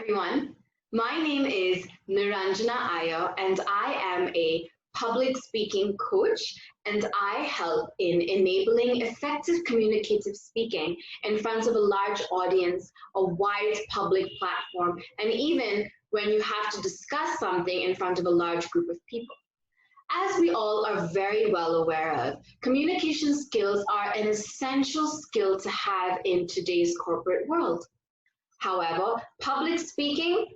everyone. My name is Niranjana Iyer, and I am a public speaking coach, and I help in enabling effective communicative speaking in front of a large audience, a wide public platform, and even when you have to discuss something in front of a large group of people. As we all are very well aware of, communication skills are an essential skill to have in today's corporate world. However, public speaking,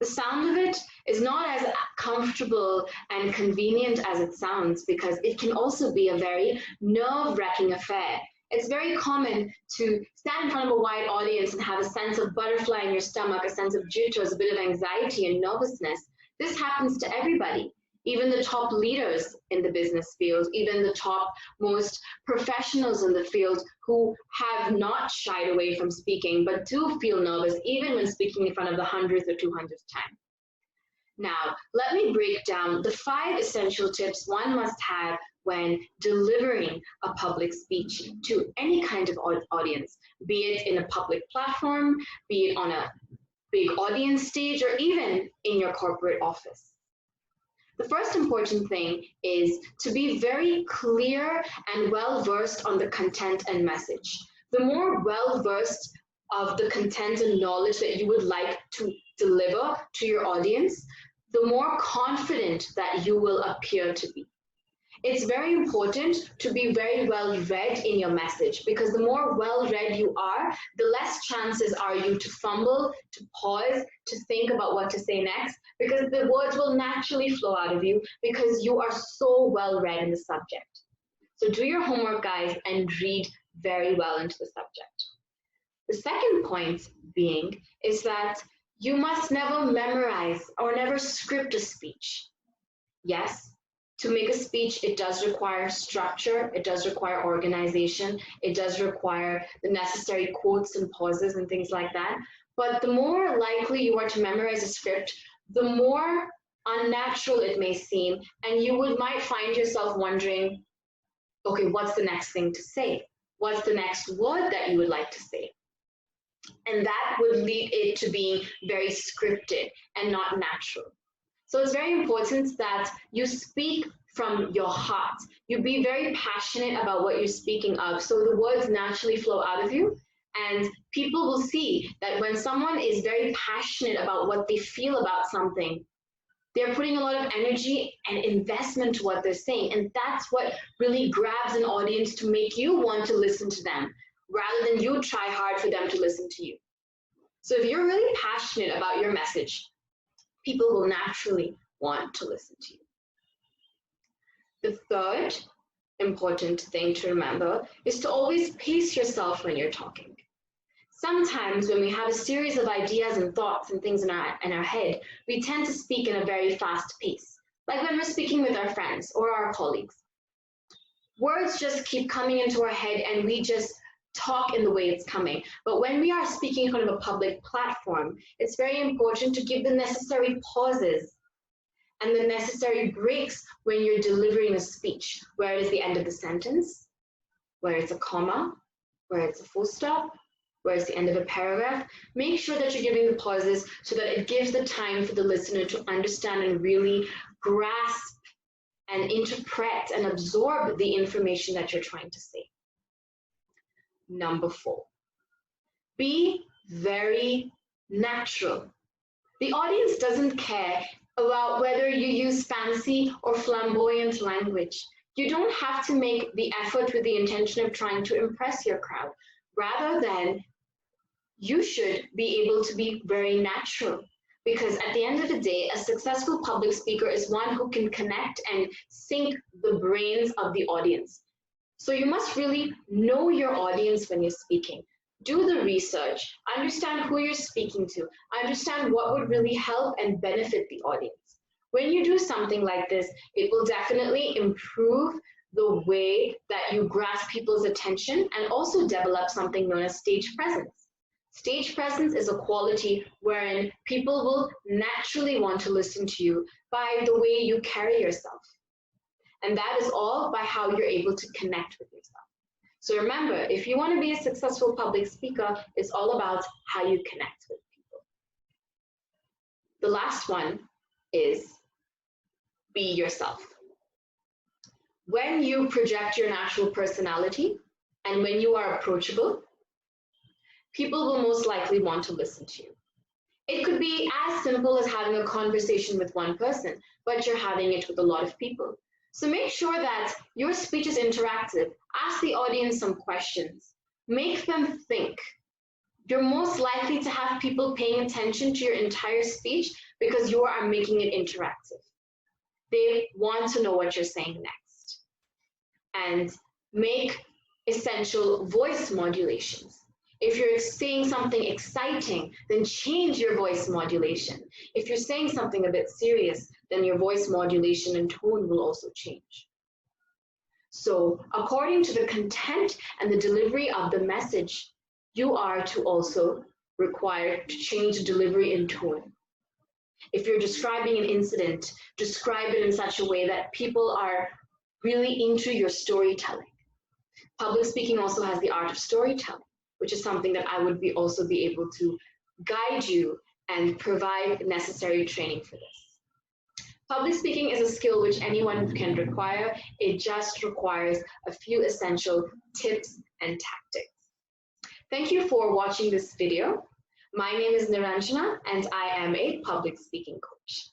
the sound of it is not as comfortable and convenient as it sounds because it can also be a very nerve-wracking affair. It's very common to stand in front of a wide audience and have a sense of butterfly in your stomach, a sense of jitters, a bit of anxiety and nervousness. This happens to everybody. Even the top leaders in the business field, even the top most professionals in the field who have not shied away from speaking, but do feel nervous even when speaking in front of the 100th or 200th time. Now, let me break down the 5 essential tips one must have when delivering a public speech to any kind of audience, be it in a public platform, be it on a big audience stage, or even in your corporate office. The first important thing is to be very clear and well-versed on the content and message. The more well-versed of the content and knowledge that you would like to deliver to your audience, the more confident that you will appear to be. It's very important to be very well read in your message because the more well read you are, the less chances are you to fumble, to pause, to think about what to say next, because the words will naturally flow out of you because you are so well read in the subject. So do your homework, guys, and read very well into the subject. The second point being is that you must never memorize or never script a speech. Yes, to make a speech, it does require structure, it does require organization, it does require the necessary quotes and pauses and things like that. But the more likely you are to memorize a script, the more unnatural it may seem, and you might find yourself wondering, okay, what's the next thing to say? What's the next word that you would like to say? And that would lead it to being very scripted and not natural. So it's very important that you speak from your heart. You be very passionate about what you're speaking of so the words naturally flow out of you. And people will see that when someone is very passionate about what they feel about something, they're putting a lot of energy and investment to what they're saying. And that's what really grabs an audience to make you want to listen to them rather than you try hard for them to listen to you. So if you're really passionate about your message, people will naturally want to listen to you. The third important thing to remember is to always pace yourself when you're talking. Sometimes when we have a series of ideas and thoughts and things in our head, we tend to speak in a very fast pace, like when we're speaking with our friends or our colleagues. Words just keep coming into our head and we just talk in the way it's coming. But when we are speaking in front of a public platform, it's very important to give the necessary pauses and the necessary breaks when you're delivering a speech, where it is the end of the sentence, where it's a comma, where it's a full stop, where it's the end of a paragraph. Make sure that you're giving the pauses so that it gives the time for the listener to understand and really grasp and interpret and absorb the information that you're trying to say. Number 4, be very natural. The audience doesn't care about whether you use fancy or flamboyant language. You don't have to make the effort with the intention of trying to impress your crowd. Rather than, you should be able to be very natural. Because at the end of the day, a successful public speaker is one who can connect and sync the brains of the audience. So you must really know your audience when you're speaking. Do the research, understand who you're speaking to, understand what would really help and benefit the audience. When you do something like this, it will definitely improve the way that you grasp people's attention and also develop something known as stage presence. Stage presence is a quality wherein people will naturally want to listen to you by the way you carry yourself. And that is all by how you're able to connect with yourself. So remember, if you want to be a successful public speaker, it's all about how you connect with people. The last one is be yourself. When you project your natural personality and when you are approachable, people will most likely want to listen to you. It could be as simple as having a conversation with one person, but you're having it with a lot of people. So make sure that your speech is interactive. Ask the audience some questions. Make them think. You're most likely to have people paying attention to your entire speech because you are making it interactive. They want to know what you're saying next. And make essential voice modulations. If you're saying something exciting, then change your voice modulation. If you're saying something a bit serious, then your voice modulation and tone will also change. So according to the content and the delivery of the message, you are to also require to change the delivery and tone. If you're describing an incident, describe it in such a way that people are really into your storytelling. Public speaking also has the art of storytelling, which is something that I would also be able to guide you and provide necessary training for this. Public speaking is a skill which anyone can acquire. It just requires a few essential tips and tactics. Thank you for watching this video. My name is Niranjana and I am a public speaking coach.